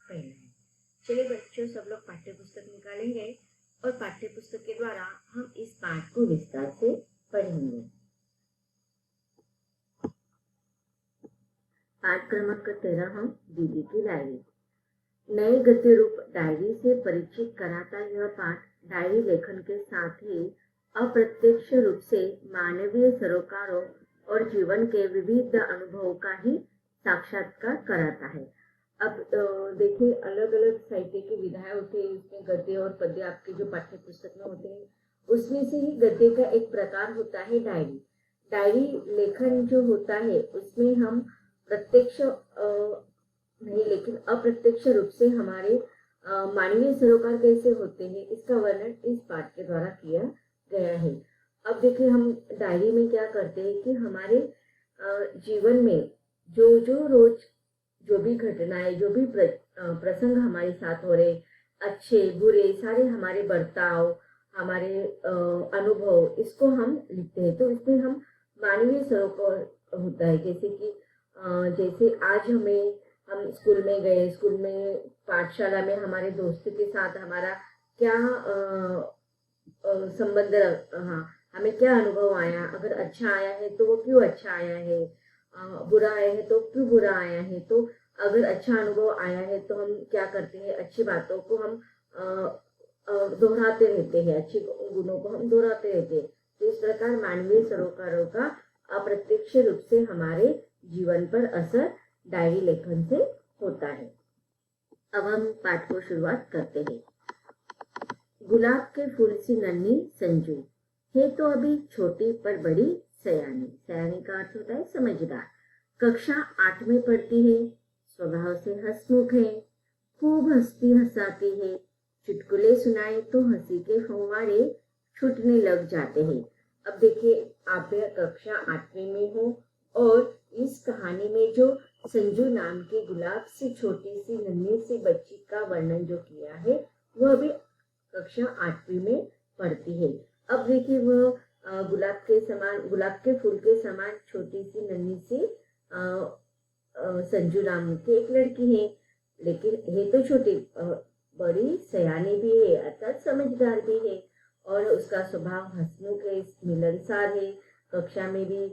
पहला है। चलिए बच्चों, सब लोग पाठ्य पुस्तक निकालेंगे और पाठ्य पुस्तक के द्वारा हम इस पाठ को विस्तार से पढ़ेंगे। पाठ क्रमांक 13 हम दीदी की डायरी। नए गद्य रूप डायरी से परिचित कराता यह पाठ डायरी लेखन के साथ ही अप्रत्यक्ष रूप से मानवीय सरोकारों और जीवन के विविध अनुभवों का ही साक्षात्कार कराता है। अब देखिए, अलग अलग साहित्य की विधाएं होती है, इसमें गद्य और पद्य आपके जो पाठ्य पुस्तक में होते हैं उसमें से ही गद्य का एक प्रकार होता है डायरी। डायरी लेखन जो होता है उसमें हम प्रत्यक्ष नहीं लेकिन अप्रत्यक्ष रूप से हमारे मानवीय सरोकार कैसे होते हैं इसका वर्णन इस पाठ के द्वारा किया गया है। अब देखिए, हम डायरी में क्या करते हैं कि हमारे जीवन में जो रोज जो भी घटनाएं, जो भी प्रसंग हमारे साथ हो रहे, अच्छे बुरे सारे हमारे बर्ताव, हमारे अनुभव, इसको हम लिखते हैं। तो इसमें हम मानवीय सरोकार होता है, जैसे कि जैसे आज हम स्कूल में गए, स्कूल में पाठशाला में हमारे दोस्तों के साथ हमारा क्या संबंध, हाँ, हमें क्या अनुभव आया, अगर अच्छा आया है तो वो क्यों अच्छा आया है, बुरा आया है तो क्यों बुरा आया है। तो अगर अच्छा अनुभव आया है तो हम क्या करते हैं, अच्छी बातों को हम दोहराते रहते हैं, अच्छे गुणों को हम दोहराते रहते हैं। तो इस प्रकार मानवीय सरोकारों का अप्रत्यक्ष रूप से हमारे जीवन पर असर डायरी लेखन से होता है। अब हम पाठ को शुरुआत करते हैं। गुलाब के फूल सी नन्ही संजू है तो अभी छोटी पर बड़ी सयानी। सयानी का अर्थ होता है समझदार। कक्षा 8 में पढ़ती है, स्वभाव से हंसमुख है, खूब हंसती हंसाती है, चुटकुले सुनाए तो हंसी के फव्वारे छूटने लग जाते हैं। अब देखिए, आप कक्षा 8वीं में हो और इस कहानी में जो संजू नाम की गुलाब से छोटी सी नन्ही सी बच्ची का वर्णन जो किया है वह भी कक्षा 8वीं में पढ़ती है। अब देखिए, वह गुलाब के फूल के समान छोटी सी नन्ही सी संजू नाम की एक लड़की है, लेकिन है तो छोटी, बड़ी सयानी भी है, अर्थात समझदार भी है, और उसका स्वभाव हंसमुख है, मिलनसार है। कक्षा में भी,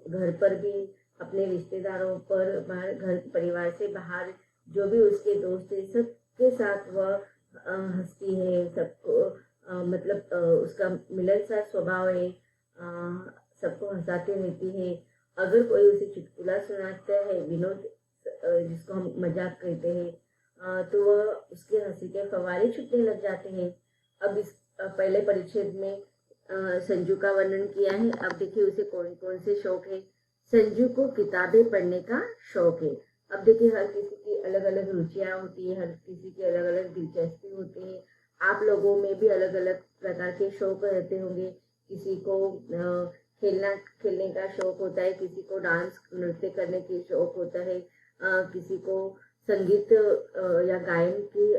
घर पर भी, अपने रिश्तेदारों पर, घर परिवार से बाहर जो भी उसके दोस्त है सबके साथ वह हंसती है, सबको मतलब उसका मिलनसार स्वभाव है, सबको हंसाती रहती है। अगर कोई उसे चुटकुला सुनाता है, विनोद जिसको हम मजाक कहते हैं, तो वह उसके हंसी के फव्वारे छूटने लग जाते हैं। अब इस पहले परिच्छेद में संजू का वर्णन किया है। अब देखिए उसे कौन कौन से शौक है। संजू को किताबें पढ़ने का शौक है। अब देखिए, हर किसी की अलग अलग रुचियां होती है, हर किसी की अलग अलग दिलचस्पी होती है। आप लोगों में भी अलग अलग प्रकार के शौक रहते होंगे। किसी को खेलने का शौक होता है, किसी को डांस नृत्य करने की शौक होता है, किसी को संगीत या गायन की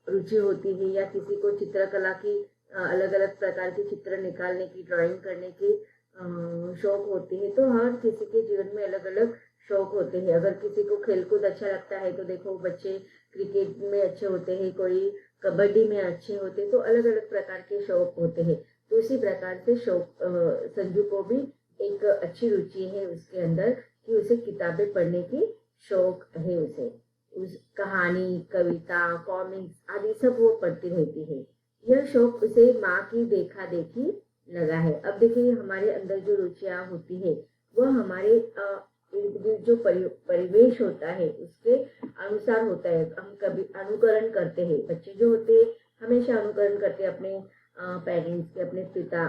रुचि होती है, या किसी को चित्रकला की अलग अलग प्रकार के चित्र निकालने की, ड्राइंग करने की शौक होती है। तो हर किसी के जीवन में अलग अलग शौक होते हैं। अगर किसी को खेलकूद अच्छा लगता है तो देखो, बच्चे क्रिकेट में अच्छे होते हैं, कोई कबड्डी में अच्छे होते हैं, तो अलग अलग प्रकार के शौक होते हैं। तो इसी प्रकार से शौक संजू को भी एक अच्छी रुचि है उसके अंदर कि उसे किताबें पढ़ने की शौक है। उसे उस कहानी, कविता, कॉमिक्स आदि सब वो पढ़ती रहती है। यह शौक उसे माँ की देखा देखी लगा है। अब देखिए, हमारे अंदर जो रुचियां होती है वह हमारे इर्द गिर्द जो परिवेश होता है उसके अनुसार होता है। हम कभी अनुकरण करते हैं, बच्चे जो होते हैं हमेशा अनुकरण करते हैं अपने पेरेंट्स के, अपने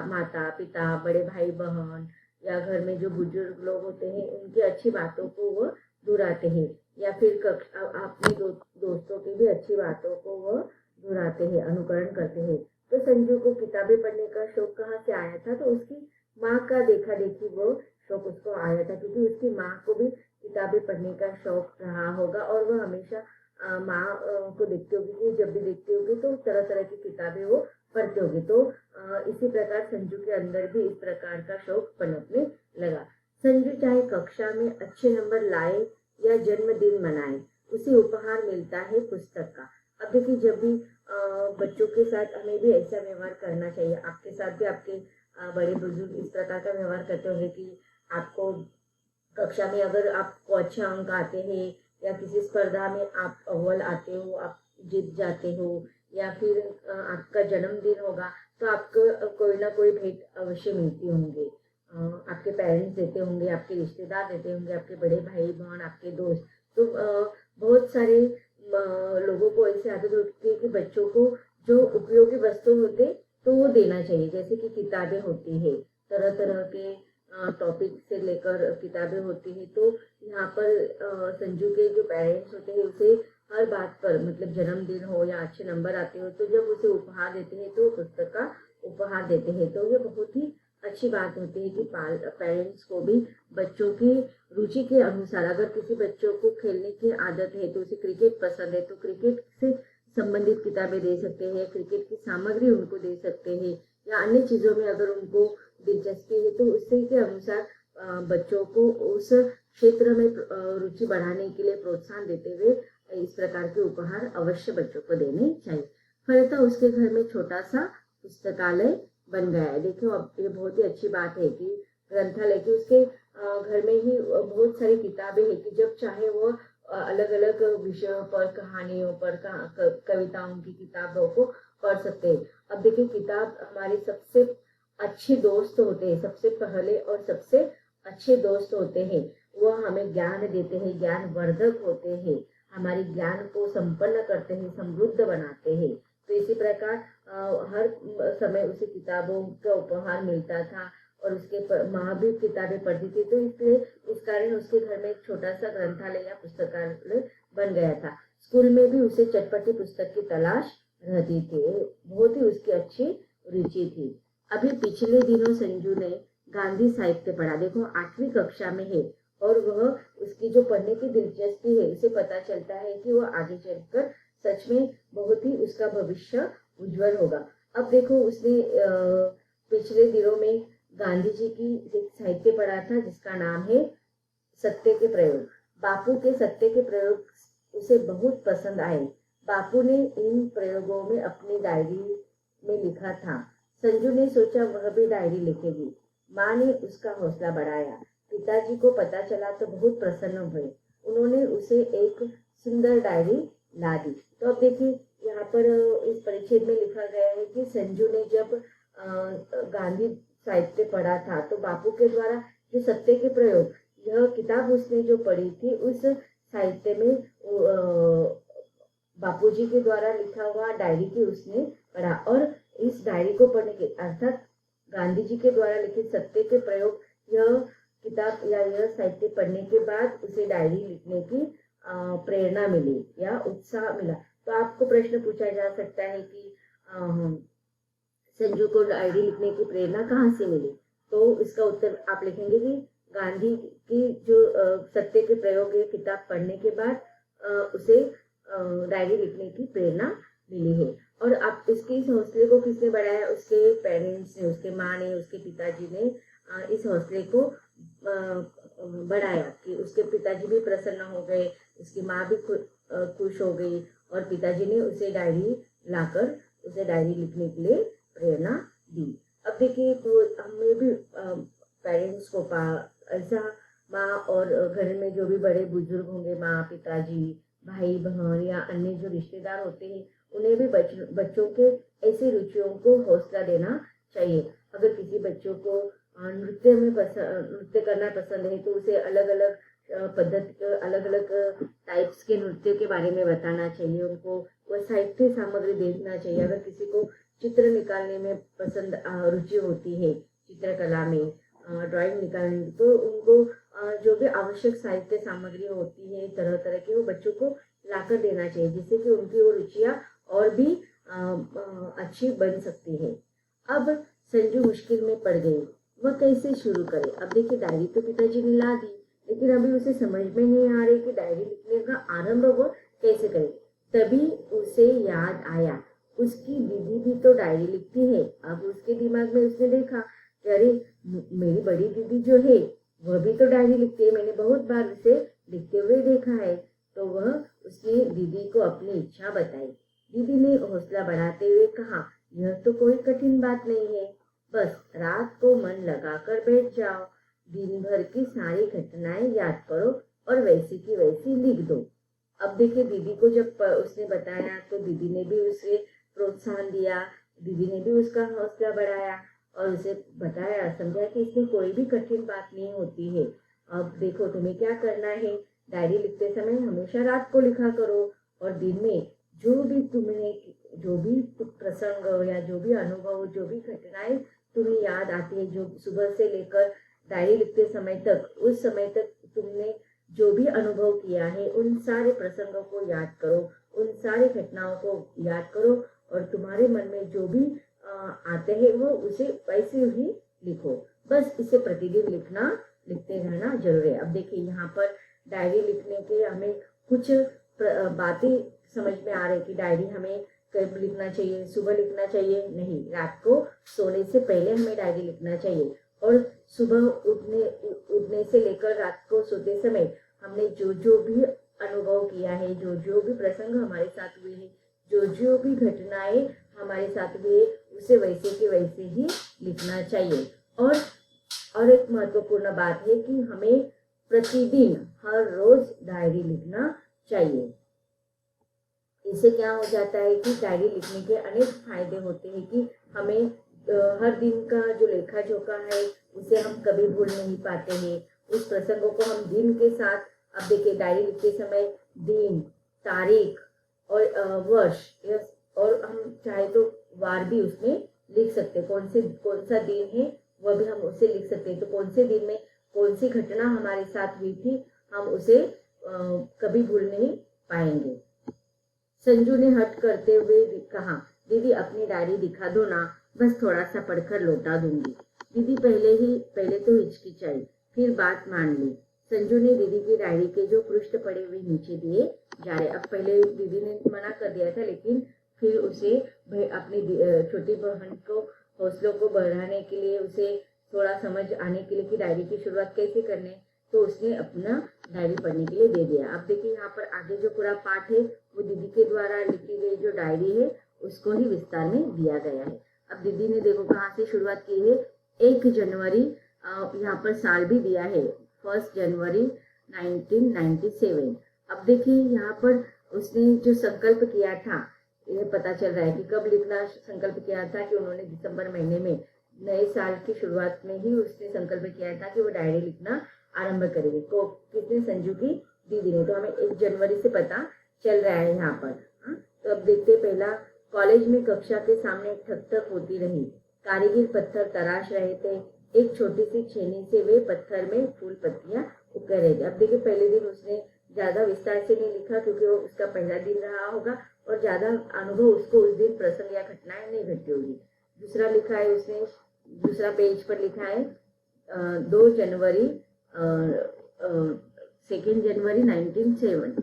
माता पिता, बड़े भाई बहन, या घर में जो बुजुर्ग लोग होते हैं उनकी अच्छी बातों को वो दोहराते हैं, या फिर अपने दोस्तों की भी अच्छी बातों को वो दोहराते हैं, अनुकरण करते हैं। तो संजू को किताबें पढ़ने का शौक कहाँ से आया था? तो उसकी माँ का देखा देखी वो शौक उसको आया था, क्योंकि उसकी माँ को भी किताबें पढ़ने का शौक रहा होगा और वह हमेशा माँ को देखती होगी कि जब भी देखती होगी तो तरह तरह की किताबें वो पढ़ती होगी। तो इसी प्रकार संजू के अंदर भी इस प्रकार का शौक पनपने लगा। संजू चाहे कक्षा में अच्छे नंबर लाए या जन्मदिन मनाए, उसे उपहार मिलता है पुस्तक का। अब देखिए, जब भी बच्चों के साथ हमें भी ऐसा व्यवहार करना चाहिए। आपके साथ भी आपके बड़े बुजुर्ग इस प्रकार का व्यवहार करते होंगे कि आपको कक्षा में अगर आपको अच्छे अंक आते हैं या किसी स्पर्धा में आप अव्वल आते हो, आप जीत जाते हो, या फिर आपका जन्मदिन होगा तो आपको कोई ना कोई भेंट अवश्य मिलती होंगी। आपके पेरेंट्स देते होंगे, आपके रिश्तेदार देते होंगे, आपके बड़े भाई बहन, आपके दोस्त। तो बहुत सारे लोगों को ऐसी आदत होती है कि बच्चों को जो उपयोगी वस्तु होते तो वो देना चाहिए। जैसे कि किताबें होती है, तरह तरह के टॉपिक से लेकर किताबें होती है। तो यहाँ पर संजू के जो पेरेंट्स होते हैं उसे हर बात पर, मतलब जन्मदिन हो या अच्छे नंबर आते हो, तो जब उसे उपहार देते हैं तो पुस्तक का उपहार देते हैं। तो ये बहुत ही अच्छी बात होती है कि पेरेंट्स को भी बच्चों की रुचि के अनुसार, अगर किसी बच्चों को खेलने की आदत है तो उसे क्रिकेट पसंद है तो क्रिकेट से संबंधित किताबें दे सकते हैं, क्रिकेट की सामग्री उनको दे सकते हैं, या अन्य चीजों में अगर उनको दिलचस्पी है तो उसी के अनुसार बच्चों को उस क्षेत्र में रुचि बढ़ाने के लिए प्रोत्साहन देते हुए इस प्रकार के उपहार अवश्य बच्चों को देने चाहिए। फलतः उसके घर में छोटा सा पुस्तकालय बन गया है। देखो, अब ये बहुत ही अच्छी बात है कि ग्रंथालय की उसके घर में ही बहुत सारी किताबें हैं कि जब चाहे वो अलग अलग विषयों पर, कहानियों पर, कविताओं की किताबों को पढ़ सकते हैं। अब देखिए, किताब हमारे सबसे अच्छे दोस्त होते हैं, सबसे पहले और सबसे अच्छे दोस्त होते हैं। वह हमें ज्ञान देते हैं, ज्ञान वर्धक होते हैं, हमारे ज्ञान को संपन्न करते हैं, समृद्ध बनाते हैं। तो इसी प्रकार हर समय उसे किताबों का उपहार मिलता था और उसके माँ भी किताबें पढ़ती थी। तो इसलिए इस कारण उसके घर में एक छोटा सा ग्रंथालय या पुस्तकालय बन गया था। स्कूल में भी उसे चटपटी पुस्तक की तलाश रहती थी, बहुत ही उसकी अच्छी रुचि थी। अभी पिछले दिनों संजू ने गांधी साहित्य पढ़ा। देखो, 8वीं कक्षा में है और वह उसकी जो पढ़ने की दिलचस्पी है उसे पता चलता है कि वह आगे चलकर सच में बहुत ही उसका भविष्य उज्जवल होगा। अब देखो, उसने पिछले दिनों में गांधी जी की एक साहित्य पढ़ा था जिसका नाम है सत्य के प्रयोग। बापू के सत्य के प्रयोग उसे बहुत पसंद आए। बापू ने इन प्रयोगों में अपनी डायरी में लिखा था। संजू ने सोचा वह भी डायरी लिखेगी। माँ ने उसका हौसला बढ़ाया। पिताजी को पता चला तो बहुत प्रसन्न हुए। उन्होंने उसे एक सुंदर डायरी ला दी। तो अब देखिए, यहाँ पर इस परिच्छेद में लिखा गया है कि संजू ने जब गांधी साहित्य पढ़ा था तो बापू के द्वारा जो सत्य के प्रयोग, यह किताब उसने जो पढ़ी थी, उस साहित्य में बापूजी के द्वारा लिखा हुआ डायरी की उसने पढ़ा। और इस डायरी को पढ़ने के, अर्थात गांधी जी के द्वारा लिखित सत्य के प्रयोग, यह किताब या यह साहित्य पढ़ने के बाद उसे डायरी लिखने की प्रेरणा मिली या उत्साह मिला। तो आपको प्रश्न पूछा जा सकता है कि संजू को डायरी लिखने की प्रेरणा कहाँ से मिली? तो इसका उत्तर आप लिखेंगे कि गांधी की जो सत्य के प्रयोग है किताब पढ़ने के बाद उसे डायरी लिखने की प्रेरणा मिली है। और आप इसके इस हौसले को किसने बढ़ाया? उसके पेरेंट्स ने, उसके माँ ने, उसके पिताजी ने इस हौसले को बढ़ाया कि उसके पिताजी भी प्रसन्न हो गए, उसकी माँ भी खुश हो गई और पिताजी ने उसे डायरी लाकर उसे डायरी लिखने के लिए प्रेरणा दी। अब देखिए, तो हमें भी पेरेंट्स को ऐसा माँ और घर में जो भी बड़े बुजुर्ग होंगे, माँ, पिताजी, भाई बहन या अन्य जो रिश्तेदार होते हैं, उन्हें भी बच्चों के ऐसी रुचियों को हौसला देना चाहिए। अगर किसी बच्चों को नृत्य करना पसंद है तो उसे अलग अलग पद्धति, अलग अलग टाइप्स के नृत्य के बारे में बताना चाहिए। उनको वह साहित्य सामग्री देना चाहिए। अगर किसी को चित्र निकालने में पसंद रुचि होती है, चित्रकला में ड्राइंग निकालने, तो उनको जो भी आवश्यक साहित्य सामग्री होती है तरह तरह की, वो बच्चों को लाकर देना चाहिए, जिससे कि उनकी वो रुचियाँ और भी अच्छी बन सकती है। अब संजू मुश्किल में पड़ गई, वह कैसे शुरू करे? अब देखिए, डायरी तो पिताजी ने ला दी, लेकिन अभी उसे समझ में नहीं आ रही कि डायरी लिखने का आरंभ वो कैसे करे। तभी उसे याद आया, उसकी दीदी भी तो डायरी लिखती है। अब उसके दिमाग में उसने देखा कि अरे, मेरी बड़ी दीदी जो है वह भी तो डायरी लिखती है, मैंने बहुत बार उसे लिखते हुए देखा है। तो वह उसने दीदी को अपनी इच्छा बताई। दीदी ने हौसला बढ़ाते हुए कहा, यह तो कोई कठिन बात नहीं है, बस रात को मन लगाकर बैठ जाओ, दिन भर की सारी घटनाएं याद करो और वैसी की वैसी लिख दो। अब देखिए दीदी को जब उसने बताया तो दीदी ने भी उसे प्रोत्साहन दिया, दीदी ने भी उसका हौसला बढ़ाया और उसे बताया, समझा कि इसमें कोई भी कठिन बात नहीं होती है। अब देखो तुम्हें क्या करना है, डायरी लिखते समय हमेशा रात को लिखा करो और दिन में जो भी प्रसंग या जो भी अनुभव, जो भी घटनाएं तुम्हें याद आती है, जो सुबह से लेकर डायरी लिखते समय तक, उस समय तक तुमने जो भी अनुभव किया है उन सारे प्रसंगों को याद करो, उन सारी घटनाओं को याद करो और तुम्हारे मन में जो भी आते हैं वो उसे वैसे ही लिखो। बस इसे प्रतिदिन लिखते रहना जरूरी है। अब देखिए यहाँ पर डायरी लिखने के हमें कुछ बातें समझ में आ रही कि डायरी हमें कब लिखना चाहिए, सुबह लिखना चाहिए नहीं, रात को सोने से पहले हमें डायरी लिखना चाहिए। और सुबह उठने से लेकर रात को सोते समय हमने जो भी अनुभव किया है, जो भी प्रसंग हमारे साथ हुए हैं, जो भी घटनाएं हमारे साथ हुई है, उसे वैसे के वैसे ही लिखना चाहिए। और एक महत्वपूर्ण बात है कि हमें प्रतिदिन हर रोज डायरी लिखना चाहिए। इससे क्या हो जाता है कि डायरी लिखने के अनेक फायदे होते हैं कि हमें हर दिन का जो लेखा जोखा है उसे हम कभी भूल नहीं पाते हैं। उस प्रसंगों को हम दिन के साथ, अब देखिए डायरी लिखते समय दिन, तारीख और वर्ष और हम चाहे तो वार भी उसमें लिख सकते हैं, कौन सा दिन है वह भी हम उसे लिख सकते हैं। तो कौन से दिन में कौन सी घटना हमारे साथ हुई थी हम उसे कभी भूल नहीं पाएंगे। संजू ने हट करते हुए कहा, दीदी अपनी डायरी दिखा दो ना, बस थोड़ा सा पढ़कर लौटा दूंगी। दीदी पहले तो हिचकिचाई, फिर बात मान ली। संजू ने दीदी की डायरी के जो पृष्ठ पड़े हुए नीचे दिए जा रहे। अब पहले दीदी ने मना कर दिया था, लेकिन फिर उसे अपनी छोटी बहन को हौसलों को बढ़ाने के लिए, उसे थोड़ा समझ आने के लिए कि डायरी की शुरुआत कैसे करने, तो उसने अपना डायरी पढ़ने के लिए दे दिया। अब देखिए यहाँ पर आगे जो पूरा पाठ है वो दीदी के द्वारा लिखी गई जो डायरी है उसको ही विस्तार में दिया गया है। अब दीदी ने देखो कहाँ से शुरुआत की है, 1 जनवरी, यहाँ पर साल भी दिया है 1 जनवरी 1997। अब देखिए यहाँ पर उसने जो संकल्प किया था, ये पता चल रहा है कि कब लिखना संकल्प किया था कि उन्होंने दिसंबर महीने में, नए साल की शुरुआत में ही उसने संकल्प किया था कि वो डायरी लिखना आरंभ करेगी। को किसने, संजू की दीदी ने। तो हमें 1 जनवरी से पता चल रहा है यहाँ पर। तो अब देखते, पहला, कॉलेज में कक्षा के सामने ठक ठक होती रही, कारीगर पत्थर तराश रहे थे, एक छोटी सी छेनी से वे पत्थर में फूल पत्तियां उकर रहे थे। अब देखिए पहले दिन उसने ज्यादा विस्तार से नहीं लिखा क्योंकि वो उसका पहला दिन रहा होगा और ज्यादा अनुभव उसको उस दिन प्रसंग या घटनाएं नहीं घटी होगी। दूसरा लिखा है उसने, दूसरा पेज पर लिखा है 2 जनवरी 2 जनवरी 1907।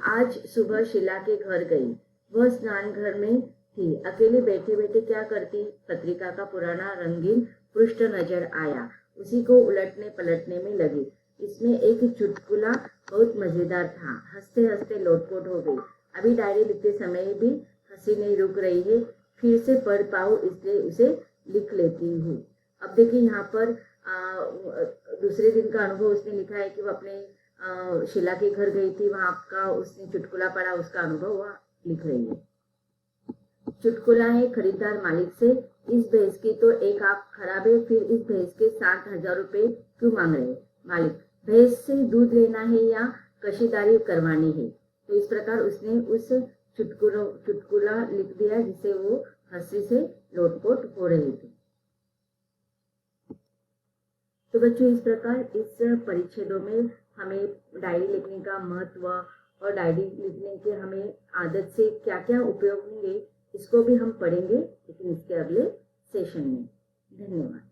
आज सुबह शीला के घर गई, वह स्नान घर में थी। अकेले बैठे बैठे क्या करती, पत्रिका का पुराना रंगीन पृष्ठ नजर आया, उसी को उलटने पलटने में लगी। इसमें एक चुटकुला बहुत मजेदार था, हंसते हंसते लोटपोट हो गई। अभी डायरी लिखते समय भी हंसी नहीं रुक रही है, फिर से पढ़ पाऊं इसलिए उसे लिख लेती हूँ। अब देखिए यहाँ पर दूसरे दिन का अनुभव उसने लिखा है कि वो अपने शीला के घर गई थी, वहां का उसने चुटकुला पढ़ा, उसका अनुभव वह लिख रही है। चुटकुला है, खरीदार मालिक से, इस भैंस की तो एक आंख खराब है, फिर इस भैंस के 60,000 रुपए क्यों मांग रहे? मालिक, भैंस से दूध लेना है या कशीदारी करवानी है? तो इस प्रकार उसने उस चुटकुला लिख दिया जिसे वो हंसी से लोटपोट हो रही थी। तो बच्चों इस प्रकार इस परिच्छेदों में हमें डायरी लिखने का महत्व और डायरी लिखने के हमें आदत से क्या क्या उपयोग होंगे इसको भी हम पढ़ेंगे, लेकिन इसके अगले सेशन में। धन्यवाद।